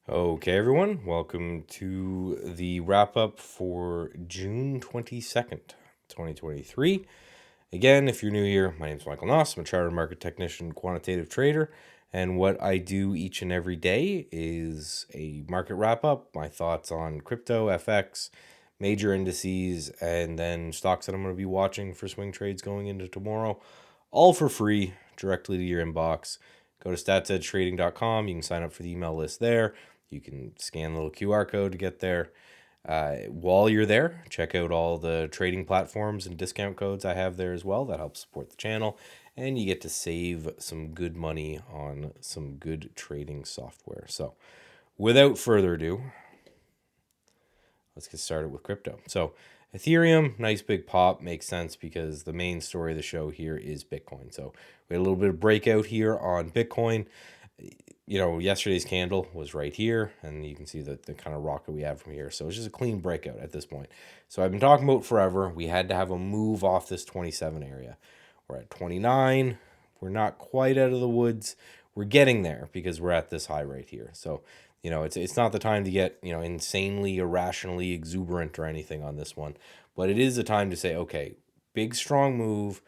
Okay, everyone, welcome to the wrap up for June 22nd, 2023. Again, if you're new here, my name is Michael Nauss. I'm a chartered market technician, quantitative trader, and what I do each and every day is a market wrap up, my thoughts on crypto, FX, major indices, and then stocks that I'm going to be watching for swing trades going into tomorrow, all for free, directly to your inbox. Go to statsedgetrading.com. You can sign up for the email list there. You can scan the little QR code to get there. While you're there, check out all the trading platforms and discount codes I have there as well. That helps support the channel, and you get to save some good money on some good trading software. So, without further ado, let's get started with crypto. So, Ethereum, nice big pop, makes sense because the main story of the show here is Bitcoin. So, we had a little bit of breakout here on Bitcoin. Yesterday's candle was right here, and you can see the kind of rocket we have from here. So it's just a clean breakout at this point. So I've been talking about forever. We had to have a move off this 27 area. We're at 29. We're not quite out of the woods. We're getting there because we're at this high right here. So, it's not the time to get, insanely, irrationally exuberant or anything on this one. But it is a time to say, okay, big, strong move.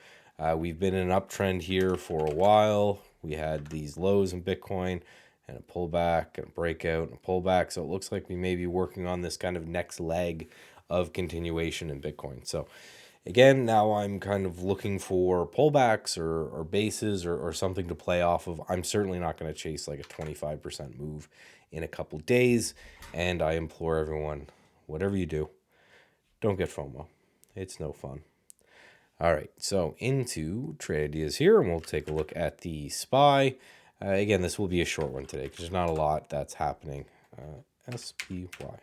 We've been in an uptrend here for a while. We had these lows in Bitcoin and a pullback and a breakout and a pullback. So it looks like we may be working on this kind of next leg of continuation in Bitcoin. So again, now I'm kind of looking for pullbacks or bases or something to play off of. I'm certainly not going to chase like a 25% move in a couple days. And I implore everyone, whatever you do, don't get FOMO. It's no fun. All right, so into trade ideas here, and we'll take a look at the SPY. Again, this will be a short one today because there's not a lot that's happening. SPY. All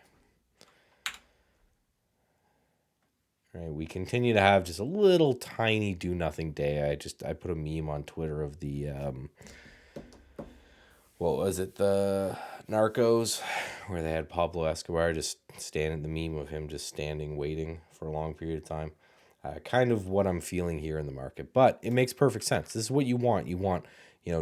right, we continue to have just a little tiny do nothing day. I put a meme on Twitter of the what was it, the Narcos, where they had Pablo Escobar just standing, the meme of him just standing waiting for a long period of time. Kind of what I'm feeling here in the market, but it makes perfect sense. This is what you want. You want,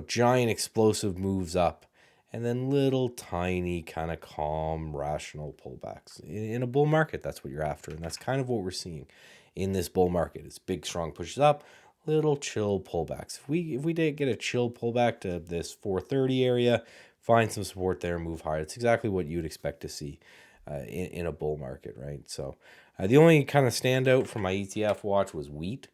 giant explosive moves up and then little tiny kind of calm, rational pullbacks. In a bull market, that's what you're after. And that's kind of what we're seeing in this bull market. It's big, strong pushes up, little chill pullbacks. If we did get a chill pullback to this 430 area, find some support there, move higher. It's exactly what you'd expect to see in a bull market, right? So the only kind of standout from my ETF watch was wheat.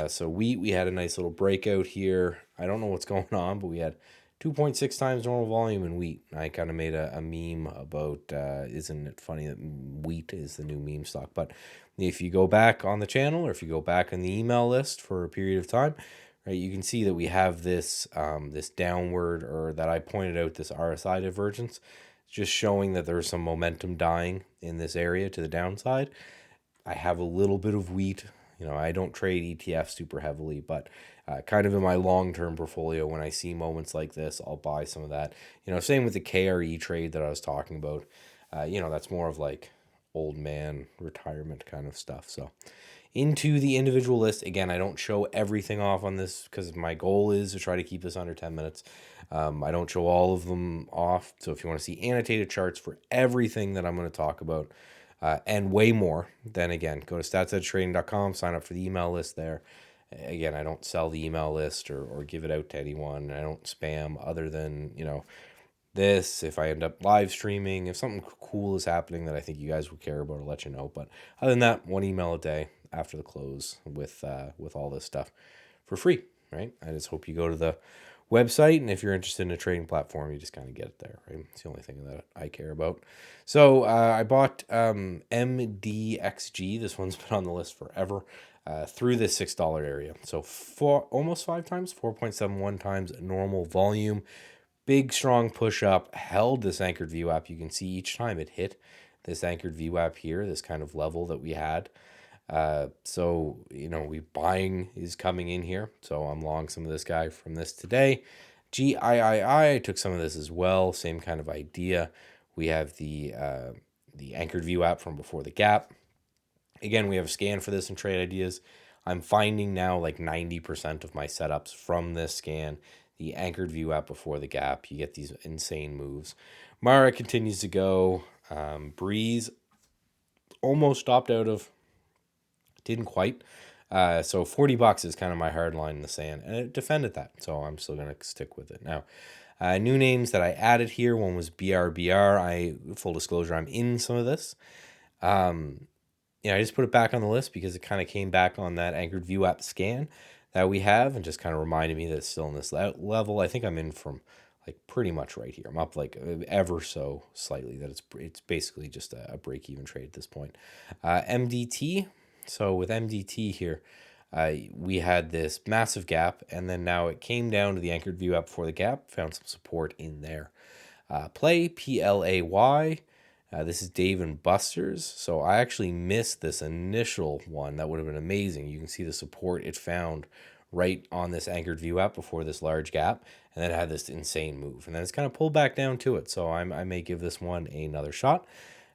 So wheat, we had a nice little breakout here. I don't know what's going on, but we had 2.6 times normal volume in wheat. I kind of made a meme about, isn't it funny that wheat is the new meme stock? But if you go back on the channel or if you go back on the email list for a period of time, right, you can see that we have this this downward, or that I pointed out, this RSI divergence, just showing that there's some momentum dying in this area to the downside. I have a little bit of wheat. I don't trade ETFs super heavily, but kind of in my long-term portfolio, when I see moments like this, I'll buy some of that. Same with the KRE trade that I was talking about. That's more of like old man retirement kind of stuff. So into the individual list, again, I don't show everything off on this because my goal is to try to keep this under 10 minutes. I don't show all of them off. So if you want to see annotated charts for everything that I'm going to talk about, and way more, then again, go to statsedgetrading.com, sign up for the email list there. Again, I don't sell the email list or give it out to anyone. I don't spam other than, this. If I end up live streaming, if something cool is happening that I think you guys would care about, I'll let you know. But other than that, one email a day after the close with all this stuff for free, right? I just hope you go to the website, and if you're interested in a trading platform, you just kind of get it there, right? It's the only thing that I care about. So I bought MDXG. This one's been on the list forever, through this $6 area. So almost 5 times, 4.71 times normal volume. Big, strong push up, held this anchored VWAP. You can see each time it hit this anchored VWAP here, this kind of level that we had. So, buying is coming in here. So I'm long some of this guy from this today. GIII, I took some of this as well. Same kind of idea. We have the anchored VWAP from before the gap. Again, we have a scan for this in trade ideas. I'm finding now like 90% of my setups from this scan. the anchored view out before the gap. You get these insane moves. Mara continues to go. Breeze almost stopped out of, didn't quite. So $40 is kind of my hard line in the sand, and it defended that. So I'm still going to stick with it. Now, new names that I added here. One was BRBR. Full disclosure, I'm in some of this. I just put it back on the list because it kind of came back on that anchored view app scan that we have, and just kind of reminded me that it's still in this level. I think I'm in from like pretty much right here. I'm up like ever so slightly. That it's basically just a break even trade at this point. MDT. So with MDT here, we had this massive gap, and then now it came down to the anchored view app before the gap. Found some support in there. Play PLAY. This is Dave and Buster's. So I actually missed this initial one. That would have been amazing. You can see the support it found right on this anchored view app before this large gap, and then it had this insane move, and then it's kind of pulled back down to it. So I may give this one another shot.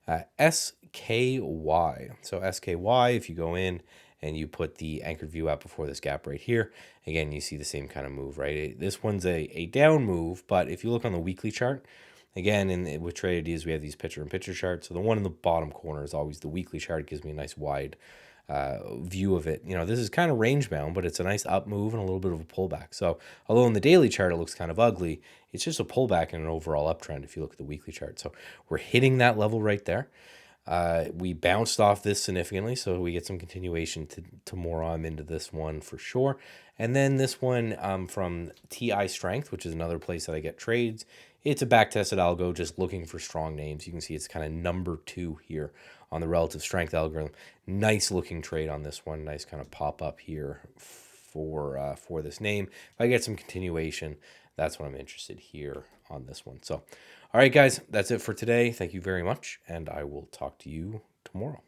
SKY. So SKY, if you go in and you put the anchored view app before this gap right here, again, you see the same kind of move, right? This one's a down move, but if you look on the weekly chart, again, with Trade Ideas, we have these picture-in-picture charts. So the one in the bottom corner is always the weekly chart. It gives me a nice wide view of it. This is kind of range-bound, but it's a nice up move and a little bit of a pullback. So although in the daily chart it looks kind of ugly, it's just a pullback and an overall uptrend if you look at the weekly chart. So we're hitting that level right there. We bounced off this significantly, so we get some continuation tomorrow. I'm into this one for sure. And then this one from TI Strength, which is another place that I get trades. It's a back-tested algo, just looking for strong names. You can see it's kind of number 2 here on the relative strength algorithm. Nice looking trade on this one. Nice kind of pop up here for this name. If I get some continuation, that's what I'm interested here on this one. So, all right, guys, that's it for today. Thank you very much, and I will talk to you tomorrow.